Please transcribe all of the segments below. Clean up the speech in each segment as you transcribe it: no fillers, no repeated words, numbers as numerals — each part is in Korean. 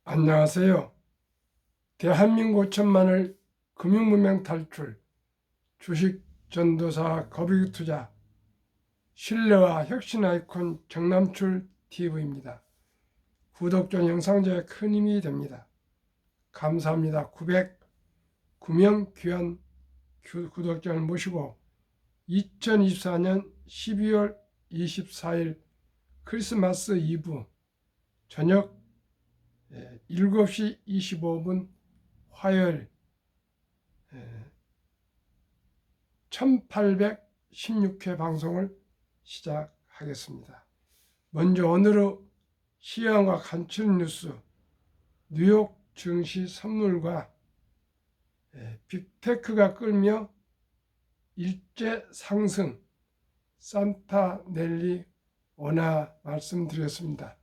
안녕하세요. 대한민국 천만을 금융문명 탈출, 주식 전도사 거북이 투자, 신뢰와 혁신 아이콘 정남출 TV입니다. 구독 전 영상제에 큰 힘이 됩니다. 감사합니다. 909명 귀한 구독자를 모시고 2024년 12월 24일 크리스마스 이브 저녁 7시 25분 화요일 1816회 방송을 시작하겠습니다. 먼저 오늘의 시황과 간추린 뉴스, 뉴욕 증시 선물과 빅테크가 끌며 일제 상승, 산타넬리 원화 말씀드렸습니다.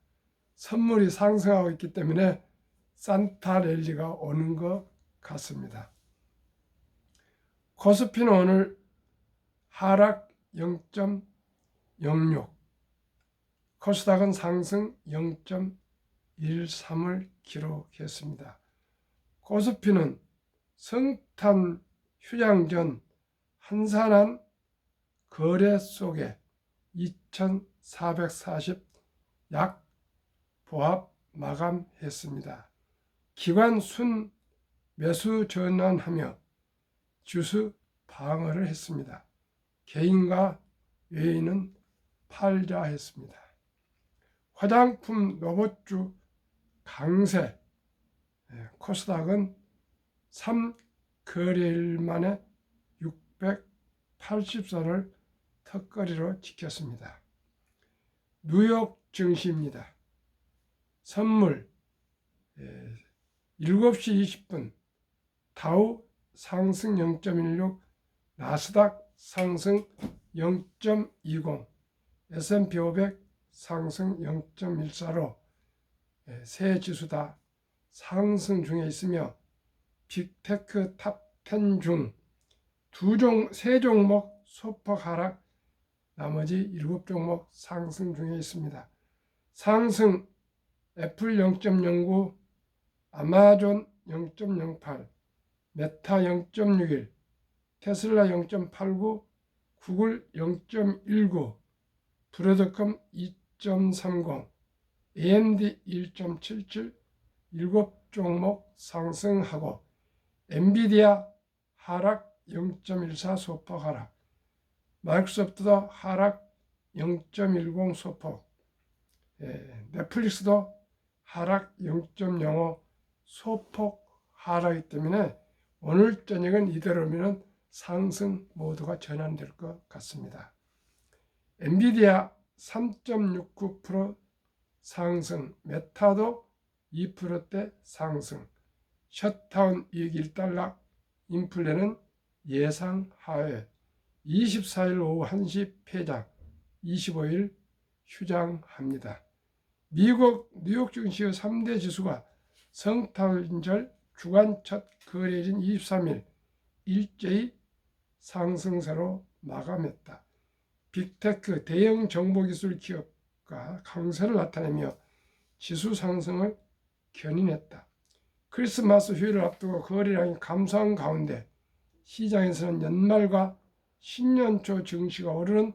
선물이 상승하고 있기 때문에 산타랠리가 오는 것 같습니다. 코스피는 오늘 하락 0.06, 코스닥은 상승 0.13을 기록했습니다. 코스피는 성탄 휴장 전 한산한 거래 속에 2440 약 보합 마감했습니다. 기관 순 매수 전환하며 주수 방어를 했습니다. 개인과 외인은 팔자 했습니다. 화장품 로봇주 강세, 코스닥은 3거래일 만에 680선을 턱걸이로 지켰습니다. 뉴욕 증시입니다. 선물 7시 20분 다우 상승 0.16, 나스닥 상승 0.20, S&P 500 상승 0.14로 세 지수 다 상승 중에 있으며 빅테크 탑10 중 세 종목 소폭 하락, 나머지 7종목 상승 중에 있습니다. 상승 애플 0.09, 아마존 0.08, 메타 0.61, 테슬라 0.89, 구글 0.19, 브로드컴 2.30, AMD 1.77, 7종목 상승하고 엔비디아 하락 0.14 소폭 하락, 마이크로소프트도 하락 0.10 소폭, 넷플릭스도 하락 0.05 소폭 하락이기 때문에 오늘 저녁은 이대로면 상승 모드가 전환될 것 같습니다. 엔비디아 3.69% 상승, 메타도 2%대 상승, 셧다운 이익 1달러, 인플레는 예상 하회, 24일 오후 1시 폐장, 25일 휴장합니다. 미국 뉴욕 증시의 3대 지수가 성탄절 주간 첫 거래일인 23일 일제히 상승세로 마감했다. 빅테크 대형 정보기술 기업가 강세를 나타내며 지수 상승을 견인했다. 크리스마스 휴일을 앞두고 거래량이 감소한 가운데 시장에서는 연말과 신년초 증시가 오르는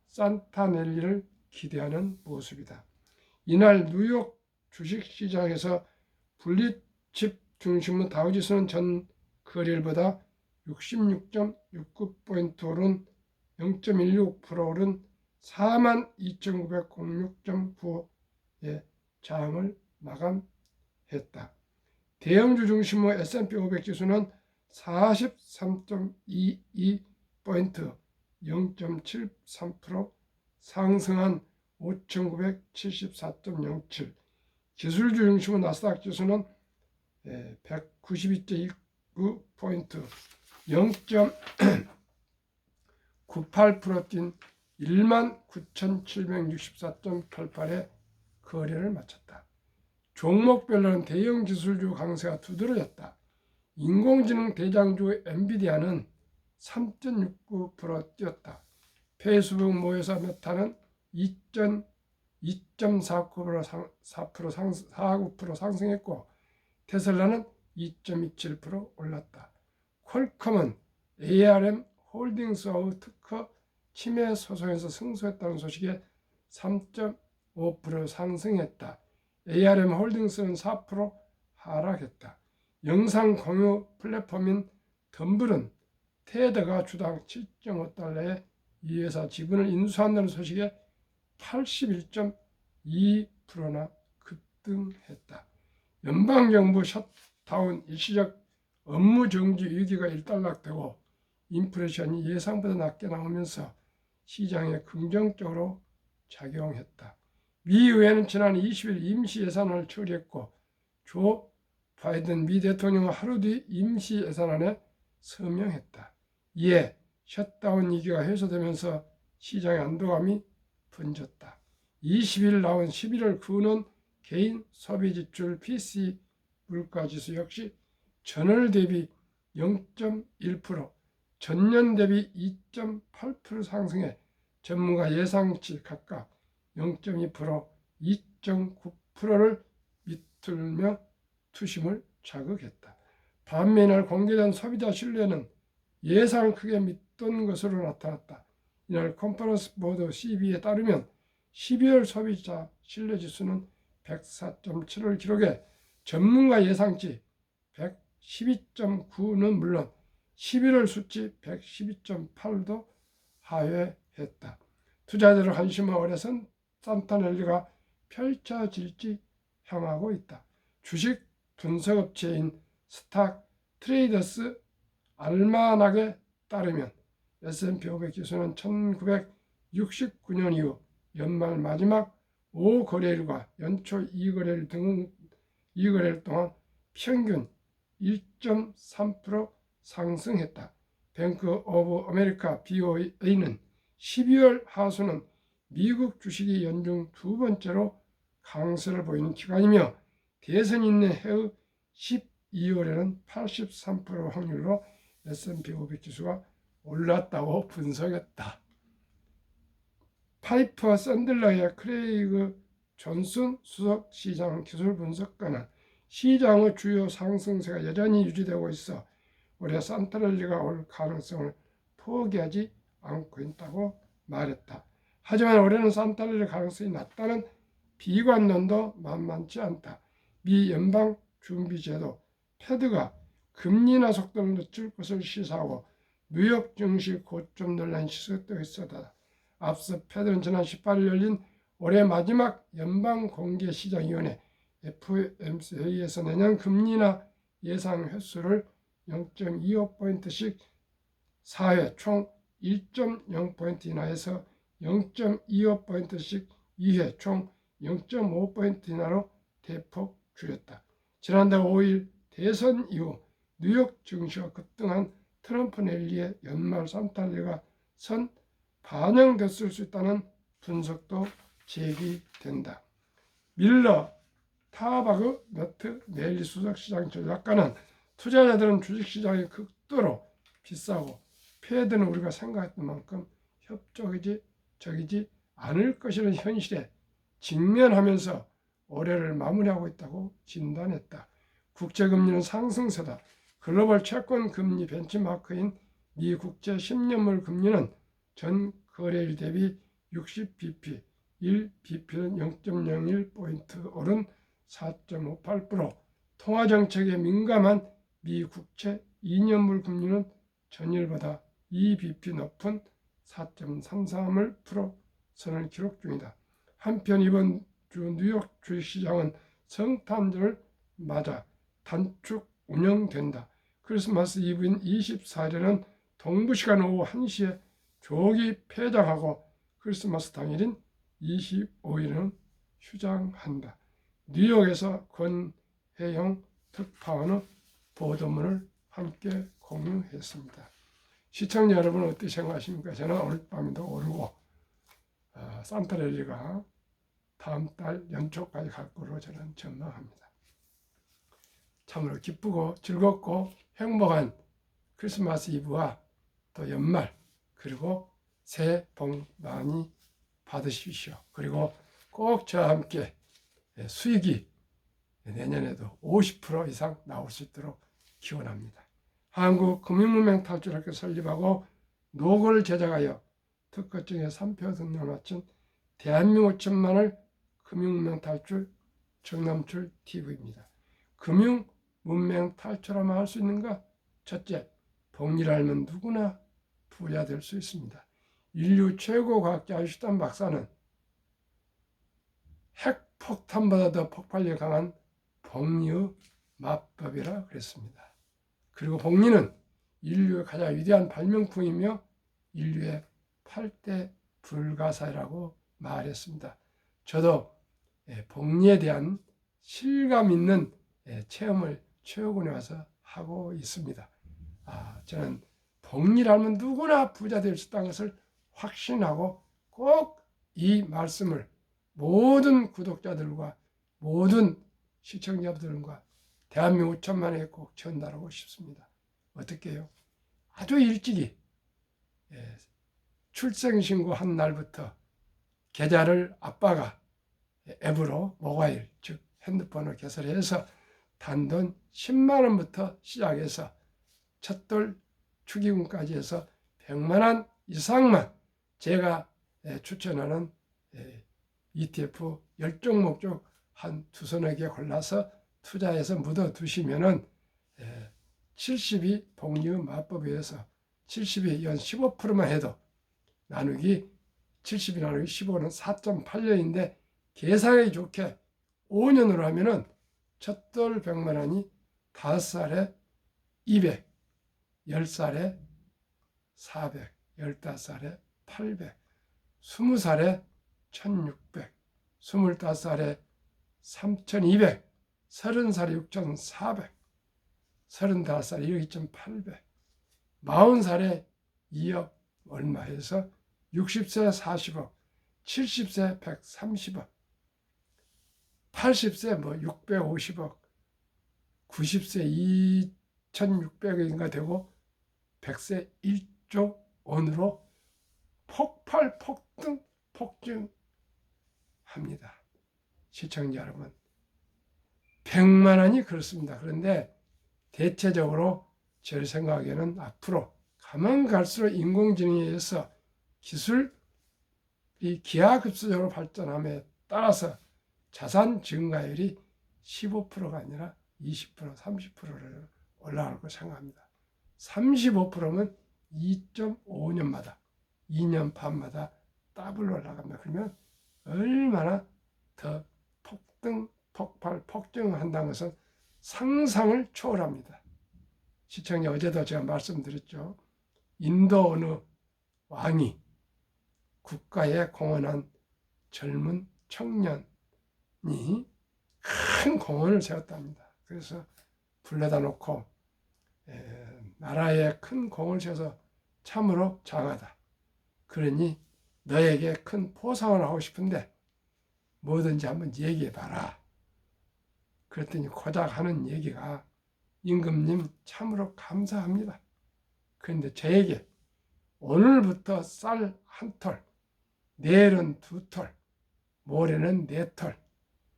산타넬리를 기대하는 모습이다. 이날 뉴욕 주식시장에서 분리칩 중심의 다우지수는 전 거래일보다 66.69포인트 오른 0.16% 오른 42,906.9의 장을 마감했다. 대형주 중심의 S&P 500 지수는 43.22포인트 0.73% 상승한 5,974.07, 기술주 중심의 나스닥 지수는 192.29포인트 0.98% 뛴 19,764.88에 거래를 마쳤다. 종목별로는 대형 기술주 강세가 두드러졌다. 인공지능 대장주 엔비디아는 3.69% 뛰었다. 페이스북 모회사 메타는 2.49% 상승했고 테슬라는 2.27% 올랐다. 퀄컴은 ARM 홀딩스와의 특허 침해 소송에서 승소했다는 소식에 3.5% 상승했다. ARM 홀딩스는 4% 하락했다. 영상 공유 플랫폼인 덤블은 테드가 주당 7.5달러에 이 회사 지분을 인수한다는 소식에 81.2%나 급등했다. 연방정부 셧다운 일시적 업무 정지 위기가 일단락되고 인플레이션이 예상보다 낮게 나오면서 시장에 긍정적으로 작용했다. 미 의회는 지난 20일 임시 예산안을 처리했고 조 바이든 미 대통령은 하루 뒤 임시 예산안에 서명했다. 이에 셧다운 위기가 해소되면서 시장의 안도감이 번졌다. 20일 나온 11월 근원 개인 소비지출 PCE 물가지수 역시 전월 대비 0.1%, 전년 대비 2.8% 상승해 전문가 예상치 각각 0.2%, 2.9%를 밑들며 투심을 자극했다. 반면 이날 공개된 소비자 신뢰는 예상을 크게 밑돈 것으로 나타났다. 이날 컨퍼런스 보드 CB에 따르면 12월 소비자 신뢰지수는 104.7을 기록해 전문가 예상치 112.9는 물론 11월 수치 112.8도 하회했다. 투자자들 관심은 올해 산타랠리가 펼쳐질지 향하고 있다. 주식 분석업체인 스탁 트레이더스 알마낙에 따르면 S&P 500 지수는 1969년 이후 연말 마지막 5거래일과 연초 2거래일 동안 평균 1.3% 상승했다. 뱅크 오브 아메리카 BOA는 12월 하순은 미국 주식이 연중 두 번째로 강세를 보이는 기간이며 대선이 있는 해의 12월에는 83% 확률로 S&P 500 지수가 올랐다고 분석했다. 파이퍼 샌들러의 크레이그 존슨 수석 시장 기술 분석가는 시장의 주요 상승세가 여전히 유지되고 있어 올해 산타랠리가 올 가능성을 포기하지 않고 있다고 말했다. 하지만 올해는 산타랠리 가능성이 낮다는 비관론도 만만치 않다. 미 연방준비제도 패드가 금리 인하 속도를 늦출 것을 시사하고 뉴욕 증시 고점 논란이 시작되고 있었다. 앞서 패드는 지난 18일 열린 올해 마지막 연방공개시장위원회 FOMC 회의에서 내년 금리 인하 예상 횟수를 0.25포인트씩 4회 총 1.0포인트 인하해서 0.25포인트씩 2회 총 0.5포인트 인하로 대폭 줄였다. 지난달 5일 대선 이후 뉴욕 증시가 급등한 트럼프 랠리의 연말 산타랠리가 반영됐을 수 있다는 분석도 제기된다. 밀러 타바그 너트 넬리 수석시장 전략가는 투자자들은 주식시장이 극도로 비싸고 패드는 우리가 생각했던 만큼 협조적이지 않을 것이라는 현실에 직면하면서 올해를 마무리하고 있다고 진단했다. 국제금리는 상승세다. 글로벌 채권 금리 벤치마크인 미 국제 10년물 금리는 전 거래일 대비 60bp, 1bp는 0.01포인트 오른 4.58%, 통화정책에 민감한 미 국채 2년물 금리는 전일보다 2bp 높은 4.33을 선을 기록 중이다. 한편 이번 주 뉴욕 주식시장은 성탄절을 맞아 단축 운영된다. 크리스마스 이브인 24일에는 동부시간 오후 1시에 조기 폐장하고 크리스마스 당일인 25일은 휴장한다. 뉴욕에서 권혜영 특파원의 보도문을 함께 공유했습니다. 시청자 여러분 어떻게 생각하십니까? 저는 오늘 밤에도 오르고 산타랠리가 다음 달 연초까지 갈 거로 저는 전망합니다. 참으로 기쁘고 즐겁고 행복한 크리스마스 이브와 또 연말 그리고 새해 복 많이 받으십시오. 그리고 꼭 저와 함께 수익이 내년에도 50% 이상 나올 수 있도록 기원합니다. 한국금융문맹 탈출학교 설립하고 노고를 제작하여 특허증에 3표 등록을 마친 대한민국 천만을 금융문맹 탈출 정남출 TV입니다. 금융문맹 탈출하면 할 수 있는가? 첫째, 복리를 알면 누구나 부자 될 수 있습니다. 인류 최고 과학자 아인슈타인 박사는 핵폭탄보다 더 폭발력이 강한 복리의 마법이라 그랬습니다. 그리고 복리는 인류의 가장 위대한 발명품이며 인류의 8대 불가사의라고 말했습니다. 저도 복리에 대한 실감 있는 체험을 체육원에 와서 하고 있습니다. 저는 복리라면 누구나 부자 될 수 있다는 것을 확신하고 꼭 이 말씀을 모든 구독자들과 모든 시청자들과 대한민국 천만에게 꼭 전달하고 싶습니다. 어떻게 해요? 아주 일찍이 출생신고한 날부터 계좌를 아빠가 앱으로 모바일 즉 핸드폰을 개설해서 단돈 10만 원부터 시작해서 첫돌 축의금까지 해서 100만 원 이상만 제가 추천하는 ETF 10종목 중 한 두서너 개 골라서 투자해서 묻어두시면은 70이 복리의 마법에 의해서 70이 연 15%만 해도 나누기 70이 나누기 15는 4.8년인데 계산이 좋게 5년으로 하면은 첫돌 100만 원이 5살에 200, 10살에 400, 15살에 800, 20살에 1600, 25살에 3200, 30살에 6400, 35살에 1억 2800, 40살에 2억 얼마 해서 60세 40억, 70세 130억, 80세 650억, 90세 2600억인가 되고 100세 1조 원으로 폭발, 폭등, 폭증합니다. 시청자 여러분, 100만 원이 그렇습니다. 그런데 대체적으로 제 생각에는 앞으로 가면 갈수록 인공지능에 의해서 기술이 기하급수적으로 발전함에 따라서 자산 증가율이 15%가 아니라 20%, 30%를 올라갈 거 생각합니다. 35%면 2.5년마다 2년 반마다 더블로 올라갑니다. 그러면 얼마나 더 폭등, 폭발, 폭증한다는 것은 상상을 초월합니다. 시청자 어제도 제가 말씀드렸죠. 인도 어느 왕이 국가에 공헌한 젊은 청년이 큰 공헌을 세웠답니다. 그래서 불러다 놓고 나라에 큰 공을 세워서 참으로 장하다. 그러니 너에게 큰 포상을 하고 싶은데 뭐든지 한번 얘기해봐라. 그랬더니 고작 하는 얘기가 임금님 참으로 감사합니다. 그런데 저에게 오늘부터 쌀 한 톨, 내일은 2톨, 모레는 4톨,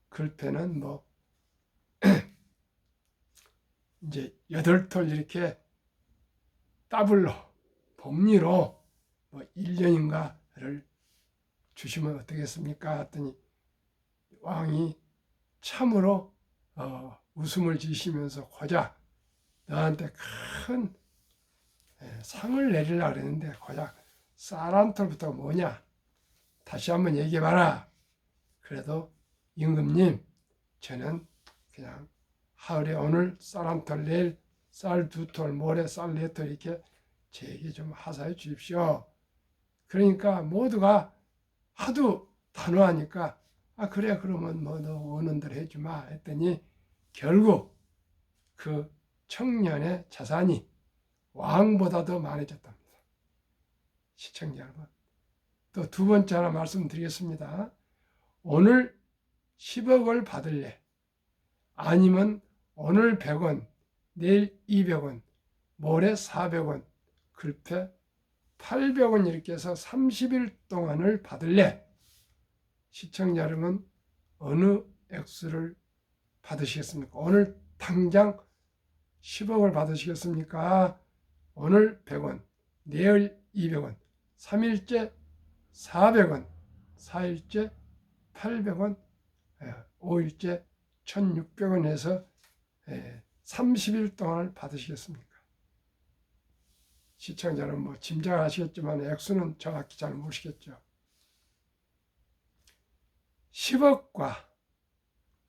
글패는 이제 8톨 이렇게 더블로 복리로 1년인가를 주시면 어떻겠습니까? 했더니 왕이 참으로 웃음을 지시면서 고작 너한테 큰 상을 내리려고 그랬는데 고작 쌀 한 톨부터 뭐냐? 다시 한번 얘기해봐라. 그래도 임금님, 저는 그냥 하루에 오늘 쌀 한 톨, 내일 쌀 2톨, 모레 쌀 4톨 이렇게 제게 좀 하사해 주십시오. 그러니까 모두가 하도 단호하니까 그래 그러면 너 오는 대로 해주마 했더니 결국 그 청년의 자산이 왕보다 더 많아졌답니다. 시청자 여러분, 또 두 번째 하나 말씀드리겠습니다. 오늘 10억을 받을래? 아니면 오늘 100원, 내일 200원, 모레 400원, 글패 800원 이렇게 해서 30일 동안을 받을래? 시청자 여러분, 어느 액수를 받으시겠습니까? 오늘 당장 10억을 받으시겠습니까? 오늘 100원, 내일 200원, 3일째 400원, 4일째 800원, 5일째 1600원 해서 30일 동안을 받으시겠습니까? 시청자는 뭐 짐작하시겠지만 액수는 정확히 잘 모르시겠죠. 10억과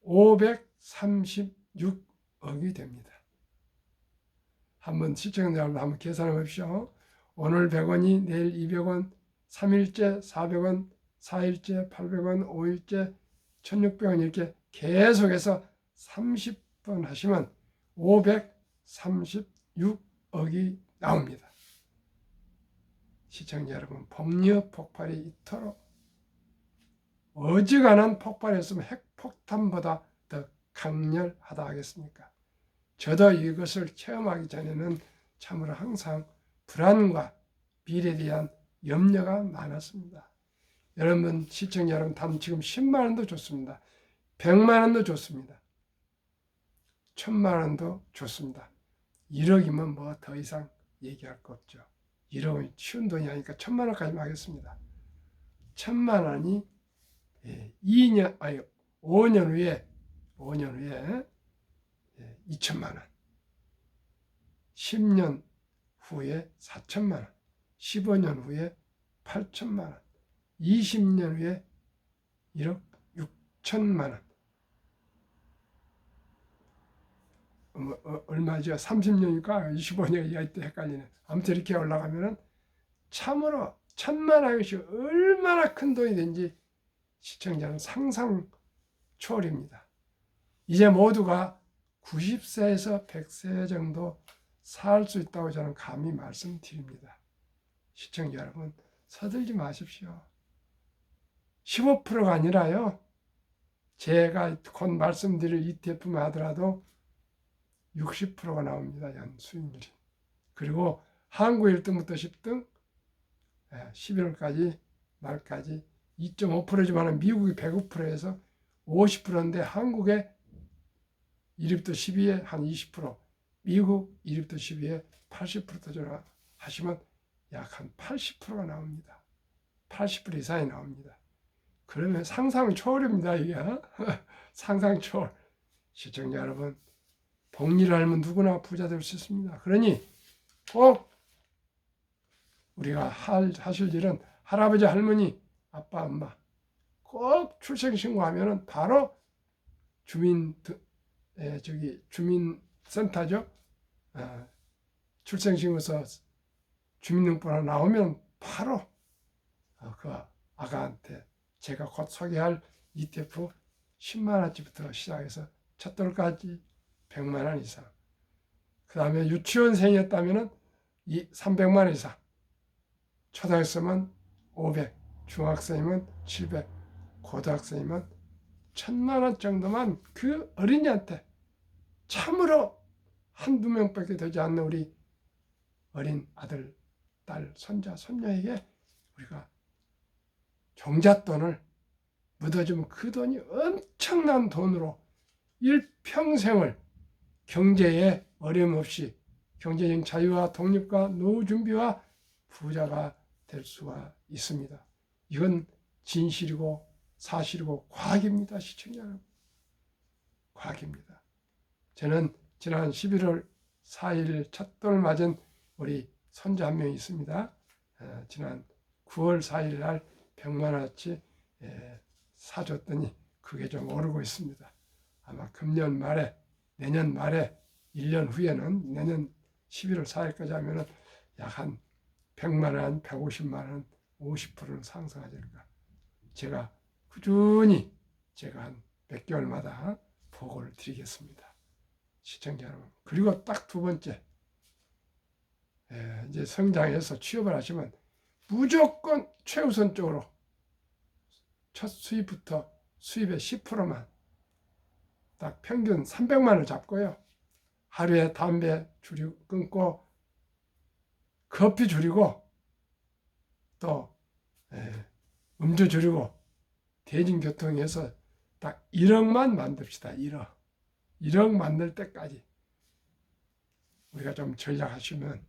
536억이 됩니다. 한번 시청자 여러분 한번 계산해 보십시오. 오늘 100원이 내일 200원, 3일째 400원, 4일째 800원, 5일째 1600원 이렇게 계속해서 30번 하시면 536억이 나옵니다. 시청자 여러분, 법력 폭발이 이토록 어지간한 폭발했으면 핵폭탄보다 더 강렬하다 하겠습니까? 저도 이것을 체험하기 전에는 참으로 항상 불안과 미래에 대한 염려가 많았습니다. 여러분, 시청자 여러분, 단 지금 10만 원도 좋습니다. 100만 원도 좋습니다. 1000만 원도 좋습니다. 1억이면 뭐 더 이상 얘기할 거 없죠. 1억은 쉬운 돈이 아니니까 1000만 원까지 하겠습니다. 1000만 원이 5년 후에 2천만 원, 10년 후에 4천만 원, 15년 후에 8천만 원, 20년 후에 1억 6천만 원. 얼마죠? 30년이니까 25년 이하일 때 헷갈리네. 아무튼 이렇게 올라가면은 참으로 1000만 원이 얼마나 큰 돈이 된지 시청자는 상상 초월입니다. 이제 모두가 90세에서 100세 정도 살 수 있다고 저는 감히 말씀드립니다. 시청자 여러분, 서둘지 마십시오. 15%가 아니라요, 제가 곧 말씀드릴 ETF만 하더라도 60%가 나옵니다. 연 수익률이. 그리고 한국 1등부터 10등 11월까지 말까지 2.5%지만 미국이 105%에서 50%인데 한국의 1위부터 10위에 한 20%, 미국 1위부터 10위에 80% 하시면 약 한 80%가 나옵니다. 80% 이상이 나옵니다. 그러면 상상 초월입니다. 이게 상상 초월. 시청자 여러분, 복리를 알면 누구나 부자 될 수 있습니다. 그러니 꼭 우리가 하실 일은 할아버지, 할머니, 아빠, 엄마 꼭 출생신고하면은 바로 주민센터죠. 출생신고서 주민등록번호 나오면 바로 그 아가한테 제가 곧 소개할 ETF 10만 원치부터 시작해서 첫 돌까지 100만 원 이상. 그 다음에 유치원생이었다면 300만 원 이상. 초등학생이면 500, 중학생이면 700, 고등학생이면 1000만 원 정도만 그 어린이한테 참으로 한두 명밖에 되지 않는 우리 어린 아들, 딸, 손자, 손녀에게 우리가 종잣돈을 묻어주면 그 돈이 엄청난 돈으로 일평생을 경제에 어려움 없이 경제적 자유와 독립과 노후 준비와 부자가 될 수가 있습니다. 이건 진실이고 사실이고 과학입니다. 시청자 여러분. 과학입니다. 저는 지난 11월 4일 첫 돌 맞은 우리 손자 한 명이 있습니다. 지난 9월 4일 날 100만 원어치 사줬더니 그게 좀 오르고 있습니다. 아마 금년 말에, 내년 말에 1년 후에는 내년 11월 4일까지 하면은 약 한 100만 원, 150만 원, 50%는 상승하지 않을까. 제가 꾸준히 제가 한 몇 개월마다 보고를 드리겠습니다. 시청자 여러분. 그리고 딱 두 번째, 이제 성장해서 취업을 하시면 무조건 최우선적으로 첫 수입부터 수입의 10%만 딱 평균 300만 원을 잡고요. 하루에 담배 끊고 커피 줄이고 또 음주 줄이고 대중교통에서 딱 1억만 만듭시다. 1억. 1억 만들 때까지 우리가 좀 전략하시면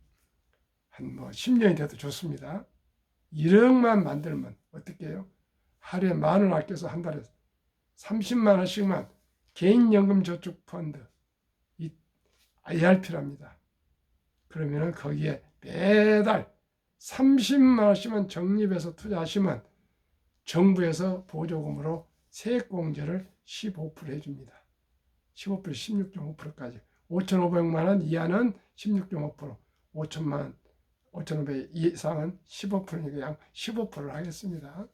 한 뭐 10년이 돼도 좋습니다. 1억만 만들면 어떻게 해요? 하루에 10,000원 아껴서 한 달에 30만 원씩만 개인연금저축펀드 IRP랍니다. 그러면은 거기에 매달 30만 원씩만 적립해서 투자하시면 정부에서 보조금으로 세액공제를 15% 해줍니다. 15% 16.5%까지 5,500만 원 이하는 16.5%, 5,500 이상은 15%니까 약 15%를 하겠습니다.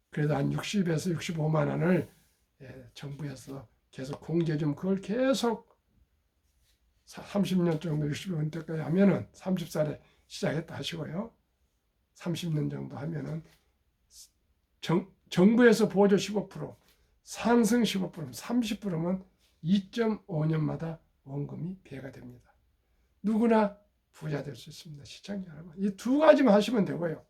그래도 한 60에서 65만 원을 정부에서 계속 공제 좀 그걸 계속 30년 정도 60년 때까지 하면은 30살에 시작했다 하시고요. 30년 정도 하면은 정부에서 보조 15%, 상승 15%, 30%면 2.5년마다 원금이 배가 됩니다. 누구나 부자 될 수 있습니다. 시청자 여러분. 이 두 가지만 하시면 되고요.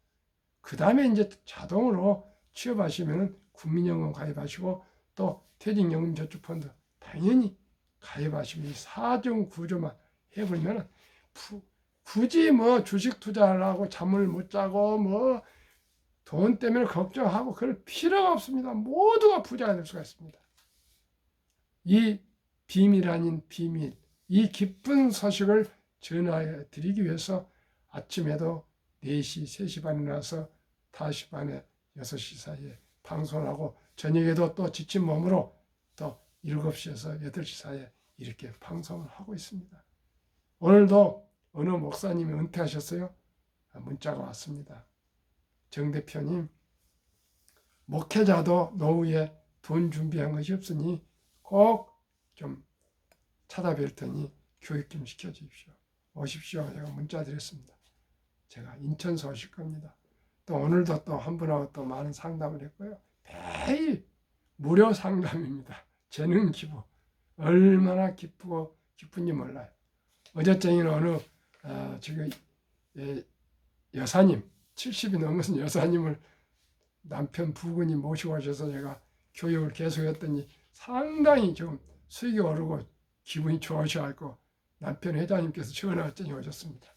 그 다음에 이제 자동으로 취업하시면 국민연금 가입하시고 또 퇴직연금저축펀드 당연히 가입하시면 이 4종 구조만 해보면 굳이 뭐 주식 투자하려고 잠을 못 자고 뭐 돈 때문에 걱정하고 그럴 필요가 없습니다. 모두가 부자가 될 수가 있습니다. 이 비밀 아닌 비밀, 이 기쁜 소식을 전해 드리기 위해서 아침에도 4시, 3시 반에 나와서 5시 반에 6시 사이에 방송을 하고 저녁에도 또 지친 몸으로 또 7시에서 8시 사이에 이렇게 방송을 하고 있습니다. 오늘도 어느 목사님이 은퇴하셨어요. 문자가 왔습니다. 정 대표님, 목회자도 노후에 돈 준비한 것이 없으니 꼭 좀 찾아뵐 테니 교육 좀 시켜주십시오. 오십시오. 제가 문자 드렸습니다. 제가 인천서 오실 겁니다. 또 오늘도 또 한 분하고 또 많은 상담을 했고요. 매일 무료 상담입니다. 재능 기부. 얼마나 기쁘고 기쁜지 몰라요. 어제저녁에는 어느 지금 여사님 70이 넘으신 여사님을 남편 부군이 모시고 오셔서 제가 교육을 계속했더니 상당히 좀 수익이 오르고 기분이 좋으셔갖고 남편 회장님께서 전화 왔더니 오셨습니다.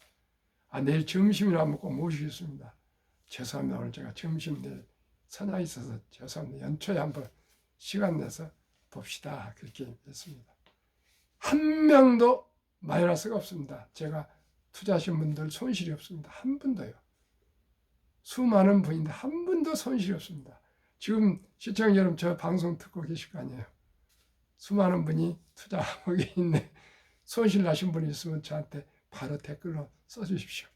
내일 점심이나 먹고 모시겠습니다. 죄송합니다. 오늘 제가 점심 내일 선약이 있어서 죄송합니다. 연초에 한번 시간 내서 봅시다. 그렇게 했습니다. 한 명도 마이너스가 없습니다. 제가 투자하신 분들 손실이 없습니다. 한 분도요. 수많은 분인데 한 분도 손실이 없습니다. 지금 시청자 여러분 저 방송 듣고 계실 거 아니에요. 수많은 분이 투자하고 계신데 손실 나신 분이 있으면 저한테 바로 댓글로 써주십시오.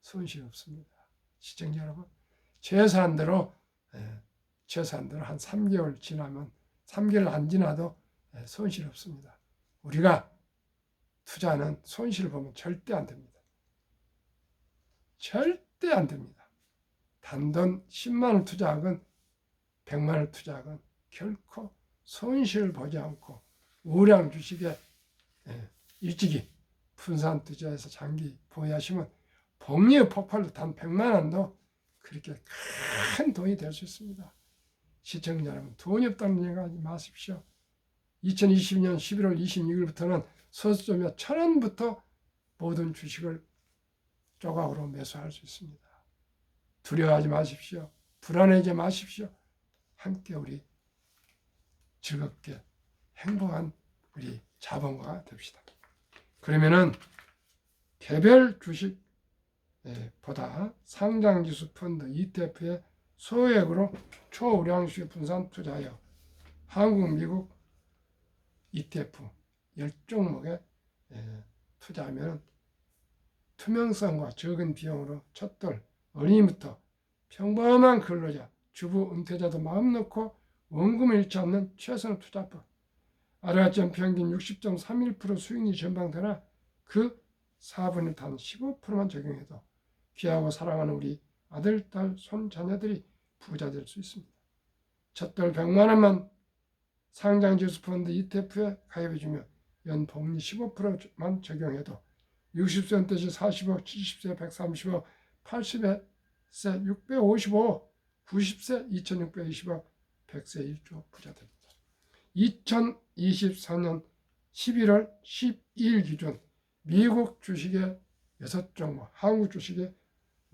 손실 없습니다. 시청자 여러분 최소한대로 한 3개월 지나면 3개월 안 지나도 손실 없습니다. 우리가 투자는 손실을 보면 절대 안 됩니다. 절대 안 됩니다. 단돈 10만 원 투자하건 100만 원 투자하건 결코 손실을 보지 않고 우량 주식에 일찍이 분산 투자해서 장기 보유하시면 복리의 폭발로 단 100만 원도 그렇게 큰 돈이 될 수 있습니다. 시청자 여러분 돈이 없다는 생각하지 마십시오. 2020년 11월 26일부터는 서점에 1,000원부터 모든 주식을 조각으로 매수할 수 있습니다. 두려워하지 마십시오. 불안해하지 마십시오. 함께 우리 즐겁게 행복한 우리 자본가가 됩시다. 그러면은 개별 주식보다 상장지수 펀드 ETF에 소액으로 초우량주식 분산 투자하여 한국, 미국 ETF 10종목에 투자하면 투명성과 적은 비용으로 첫돌 어린이부터 평범한 근로자, 주부, 은퇴자도 마음 놓고 원금을 잃지 않는 최선의 투자법. 아래같이 평균 60.31% 수익률이 전방되나 그 4분의 단 15%만 적용해도 귀하고 사랑하는 우리 아들, 딸, 손, 자녀들이 부자 될 수 있습니다. 첫돌 100만 원만 상장지수 펀드 ETF에 가입해주면 연복리 15%만 적용해도 60세 은퇴시 40억, 70세 130억, 80세 655억, 90세 2620억, 100세 1조 부자 됩니다. 2024년 11월 12일 기준 미국 주식의 6종목, 한국 주식의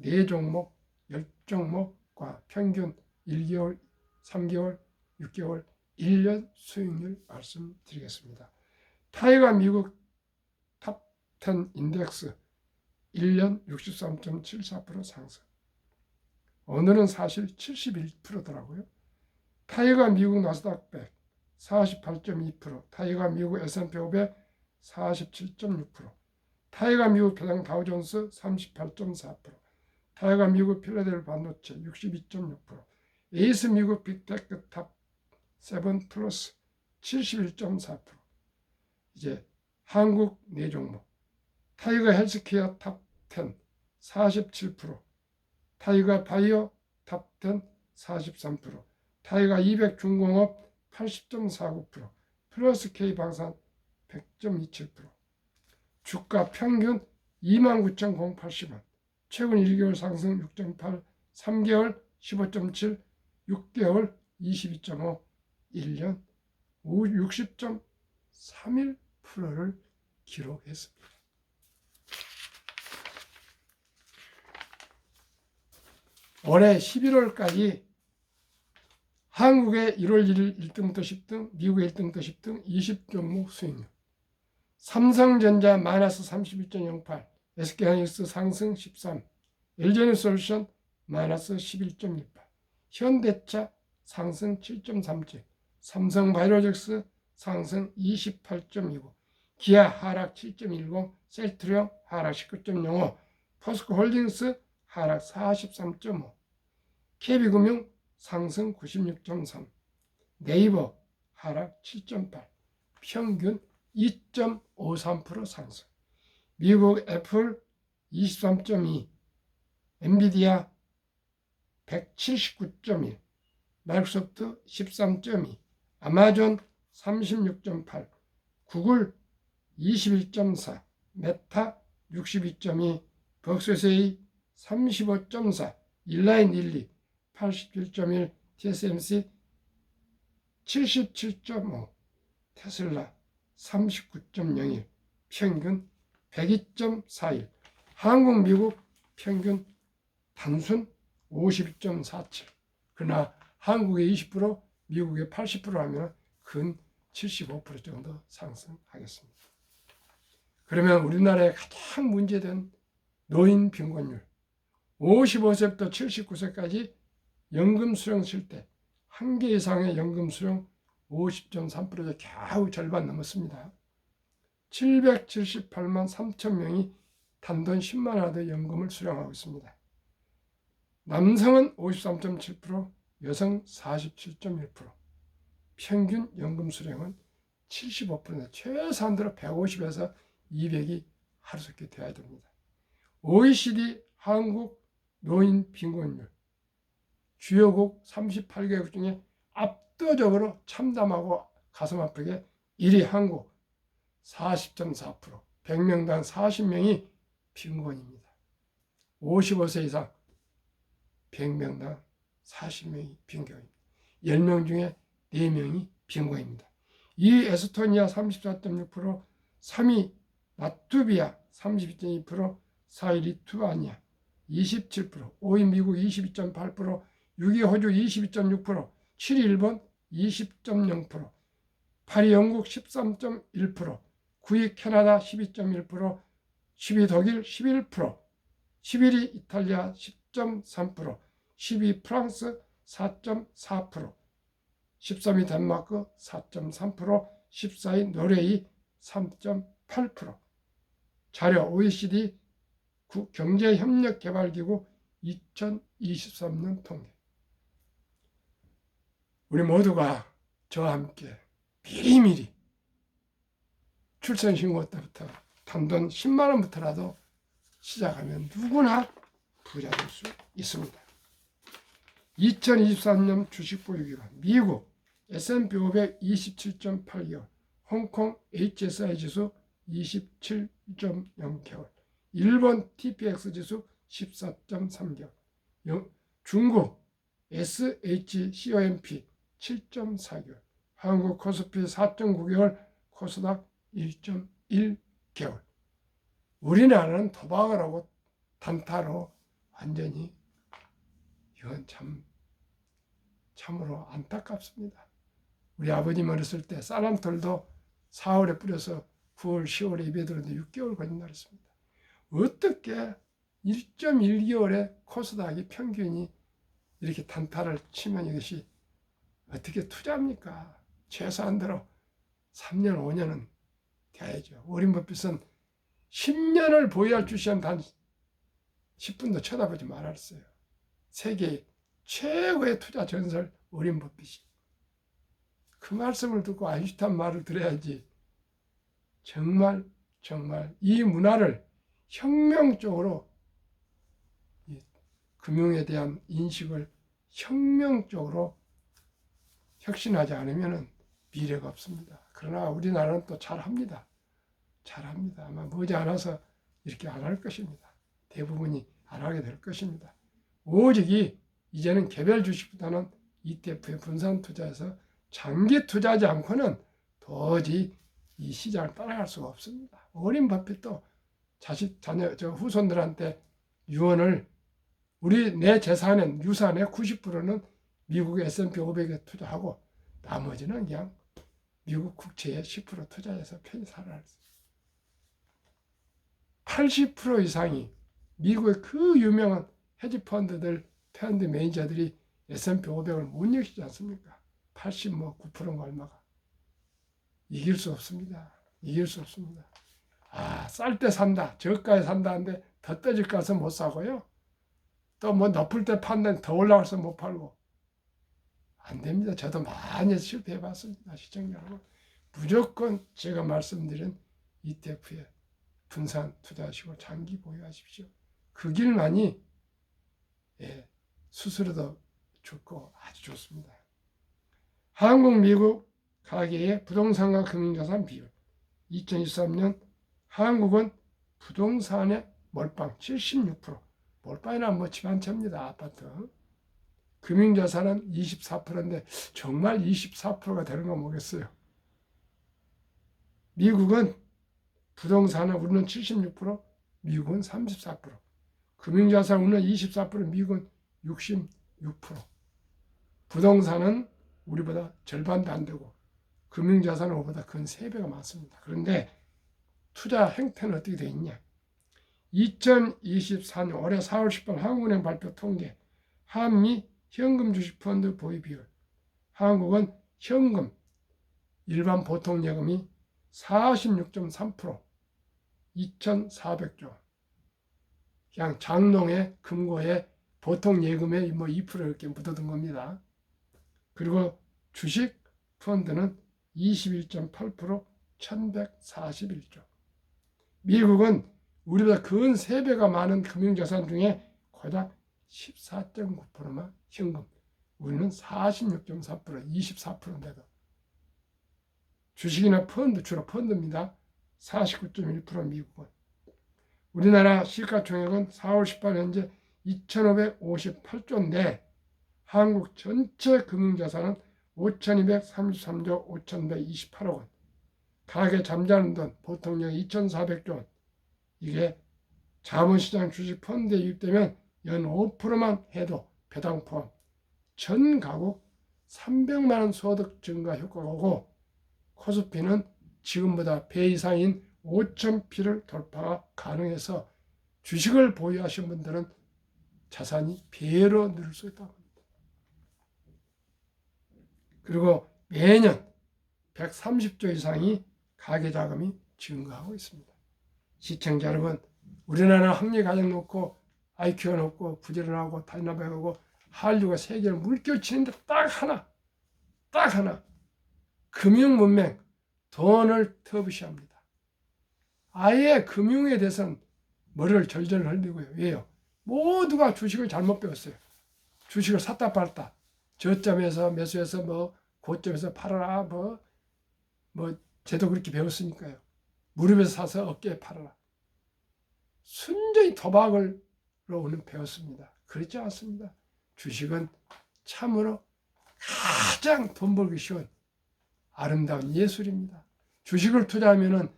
4종목, 10종목과 평균 1개월, 3개월, 6개월, 1년 수익률 말씀드리겠습니다. 타이가 미국 탑10 인덱스 1년 63.74% 상승. 오늘은 사실 71%더라고요. 타이가 미국 나스닥 100 48.2%, 타이가 미국 S&P 500 47.6%, 타이가 미국 배당 다우존스 38.4%, 타이가 미국 필라델피아 반도체 62.6%, 에이스 미국 빅테크 탑 7 플러스 71.4%. 이제 한국 4종목, 타이거 헬스케어 탑 10 47%, 타이거 바이오 탑 10 43%, 타이거 200 중공업 80.49%, 플러스 K 방산 100.27%. 주가 평균 29,080원, 최근 1개월 상승 6.8, 3개월 15.7, 6개월 22.5, 1년 60.31%를 기록했습니다. 올해 11월까지 한국의 1월 1일 1등부터 10등, 미국의 1등부터 10등 20종목 수익률. 삼성전자 마이너스 31.08, SK하이닉스 상승 13, LG에너지솔루션 마이너스 11.18, 현대차 상승 7.37, 삼성바이오로직스 상승 28.29, 기아 하락 7.10, 셀트리온 하락 19.05, 포스코홀딩스 하락 43.5, KB금융 상승 96.3, 네이버 하락 7.8, 평균 2.53% 상승. 미국 애플 23.2, 엔비디아 179.1, 마이크로소프트 13.2, 아마존 36.8, 구글 21.4, 메타 62.2, 벅스세이 35.4, 일라인 릴리 87.1, TSMC 77.5, 테슬라 39.01, 평균 102.41, 한국 미국 평균 단순 52.47. 그러나 한국의 20%, 미국의 80% 하면 근 75% 정도 상승하겠습니다. 그러면 우리나라의 가장 문제된 노인 빈곤율, 55세부터 79세까지 연금 수령 칠 때 한 개 이상의 연금 수령 50.3%에 겨우 절반 넘었습니다. 778만 3천 명이 단돈 10만 원의 연금을 수령하고 있습니다. 남성은 53.7%, 여성 47.1%, 평균 연금 수령은 75%, 최소한으로 150에서 200이 하루속히 되어야 됩니다. OECD 한국 노인 빈곤율, 주요국 38개국 중에 압도적으로 참담하고 가슴 아프게 1위 한국 40.4%, 100명당 40명이 빈곤입니다. 55세 이상 100명당 40명이 빈곤입니다. 10명 중에 4명이 빈곤입니다. 2위 에스토니아 34.6%, 3위 라트비아 32.2%, 4위 리투아니아 27%, 5위 미국 22.8%, 6위 호주 22.6%, 7위 일본 20.0%, 8위 영국 13.1%, 9위 캐나다 12.1%, 10위 독일 11%, 11위 이탈리아 10.3%, 12위 프랑스 4.4%, 13위 덴마크 4.3%, 14위 노르웨이 3.8%. 자료 OECD 경제협력개발기구 2023년 통계. 우리 모두가 저와 함께 미리미리 출생신고 때부터 단돈 10만 원부터라도 시작하면 누구나 부자 될 수 있습니다. 2023년 주식 보유기간 미국 S&P 500 27.8개월, 홍콩 HSI 지수 27.0개월, 일본 TPX 지수 14.3개월, 중국 SHCOMP 7.4개월, 한국 코스피 4.9개월, 코스닥 1.1개월. 우리나라는 도박을 하고 단타로 완전히, 이건 참으로 안타깝습니다. 우리 아버님 어렸을 때 쌀한톨도 4월에 뿌려서 9월, 10월에 입에 들었는데 6개월 걸린다 그랬습니다. 어떻게 1.1개월에 코스닥이 평균이 이렇게 단타를 치면 이것이 어떻게 투자합니까? 최소한대로 3년, 5년은 돼야죠. 워런 버핏은 10년을 보유할 주시한 단 10분도 쳐다보지 말았어요. 세계 최고의 투자 전설 워런 버핏이. 그 말씀을 듣고 아인슈타인 말을 들어야지. 정말 이 문화를 혁명적으로, 금융에 대한 인식을 혁명적으로 혁신하지 않으면 미래가 없습니다. 그러나 우리나라는 또 잘합니다. 아마 머지않아서 이렇게 안 할 것입니다. 대부분이 안 하게 될 것입니다. 오직 이제는 개별 주식보다는 ETF에 분산 투자해서 장기 투자하지 않고는 도저히 이 시장을 따라갈 수가 없습니다. 워런 버핏도 자녀, 후손들한테 유언을, 내 재산의 유산의 90%는 미국의 S&P 500에 투자하고 나머지는 그냥 미국 국채에 10% 투자해서 편히 살아라. 80% 이상이 미국의 그 유명한 헤지펀드들, 펀드 매니저들이 S&P 500을 못 역시지 않습니까? 89%인가 얼마가. 이길 수 없습니다. 쌀 때 산다, 저가에 산다 하는데 더 떠질 것 같아서 못 사고요. 또 높을 때 판다는데 더 올라가서 못 팔고. 안 됩니다. 저도 많이 실패해 봤습니다. 시청자 여러분. 무조건 제가 말씀드린 ETF에 분산 투자하시고 장기 보유하십시오. 그 길만이 스스로도 좋고 아주 좋습니다. 한국, 미국 가계의 부동산과 금융자산 비율. 2023년 한국은 부동산의 몰빵 76%. 몰빵이나 집안채입니다. 아파트. 금융자산은 24%인데 정말 24%가 되는 거 뭐겠어요. 미국은 부동산은 우리는 76%, 미국은 34%. 금융자산 우리는 24%, 미국은 66%. 부동산은 우리보다 절반도 안 되고 금융자산은 우리보다 근 3배가 많습니다. 그런데 투자 행태는 어떻게 되어 있냐. 2024년 올해 4월 10일 한국은행 발표 통계, 한미 현금 주식펀드 보유 비율. 한국은 현금, 일반 보통 예금이 46.3%, 2,400조. 그냥 장롱에 금고에 보통 예금에 2% 이렇게 묻어둔 겁니다. 그리고 주식 펀드는 21.8%, 1,141조. 미국은 우리보다 근 3배가 많은 금융자산 중에 고작 14.9%만 현금. 우리는 46.4%, 24%인데도. 주식이나 펀드, 주로 펀드입니다. 49.1% 미국은. 우리나라 시가총액은 4월 18일 현재 2,558조인데 한국 전체 금융자산은 5,233조 5,128억 원. 가계 잠자는 돈 보통 2,400조 원. 이게 자본시장 주식 펀드에 유입되면 연 5%만 해도 배당 포함 전 가구 300만 원 소득 증가 효과가 오고 코스피는 지금보다 배 이상인 5,000피를 돌파가 가능해서 주식을 보유하신 분들은 자산이 배로 늘 수 있다고 합니다. 그리고 매년 130조 이상이 가계자금이 증가하고 있습니다. 시청자 여러분, 우리나라 학력 가장 높고 IQ가 높고 부지런하고 단나백하고 한류가 세계를 물결치는데 딱 하나 금융문맹, 돈을 터부시합니다. 아예 금융에 대해서는 머리를 절절 흘리고요. 왜요? 모두가 주식을 잘못 배웠어요. 주식을 샀다 팔았다. 저점에서 매수해서 고점에서 팔아라. 쟤도 그렇게 배웠으니까요. 무릎에서 사서 어깨에 팔아라. 순전히 도박으로 오는 배웠습니다. 그렇지 않습니다. 주식은 참으로 가장 돈 벌기 쉬운 아름다운 예술입니다. 주식을 투자하면은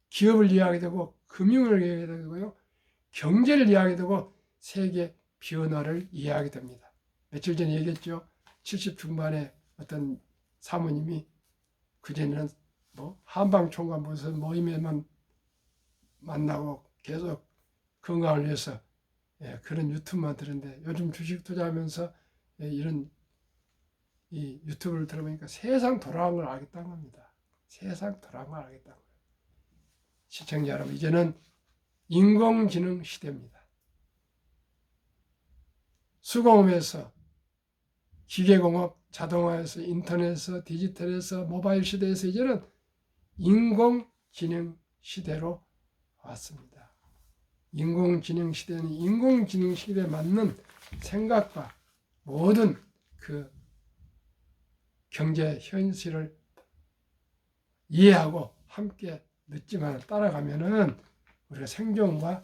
기업을 이해하게 되고 금융을 이해하게 되고요. 경제를 이해하게 되고 세계 변화를 이해하게 됩니다. 며칠 전에 얘기했죠. 70 중반에 어떤 사모님이 그전에는 뭐 한방총과 무슨 모임에만 만나고 계속 건강을 위해서 그런 유튜브만 들었는데 요즘 주식 투자하면서 이런 이 유튜브를 들어보니까 세상 돌아간 걸 알겠다는 겁니다. 세상 돌아간 걸 알겠다는 거예요. 시청자 여러분, 이제는 인공지능 시대입니다. 수공업에서 기계공업, 자동화에서 인터넷에서 디지털에서 모바일 시대에서 이제는 인공지능 시대로 왔습니다. 인공지능 시대는 인공지능 시대에 맞는 생각과 모든 그 경제 현실을 이해하고 함께 늦지만 따라가면은 우리가 생존과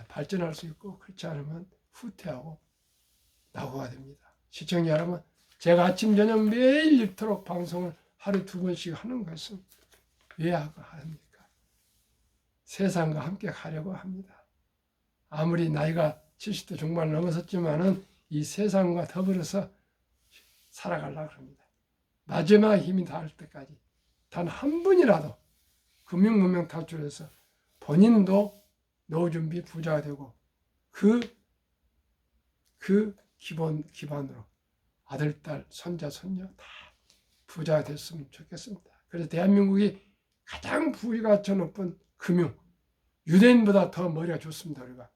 발전할 수 있고, 그렇지 않으면 후퇴하고 낙오가 됩니다. 시청자 여러분, 제가 아침 저녁 매일 읽도록 방송을 하루 2번씩 하는 것은 왜 합니까? 세상과 함께 가려고 합니다. 아무리 나이가 70대 중반을 넘어섰지만은 이 세상과 더불어서 살아가려고 합니다. 마지막 힘이 닿을 때까지 단 한 분이라도 금융문명 탈출해서 본인도 노후 준비 부자가 되고 그 기반으로 아들, 딸, 손자, 손녀 다 부자가 됐으면 좋겠습니다. 그래서 대한민국이 가장 부가 높은 금융, 유대인보다 더 머리가 좋습니다. 우리가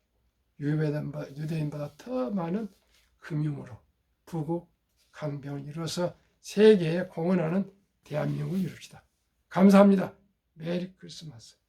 유대인보다 더 많은 금융으로 부국 강병을 이루어서 세계에 공헌하는 대한민국을 이룹시다. 감사합니다. 메리 크리스마스.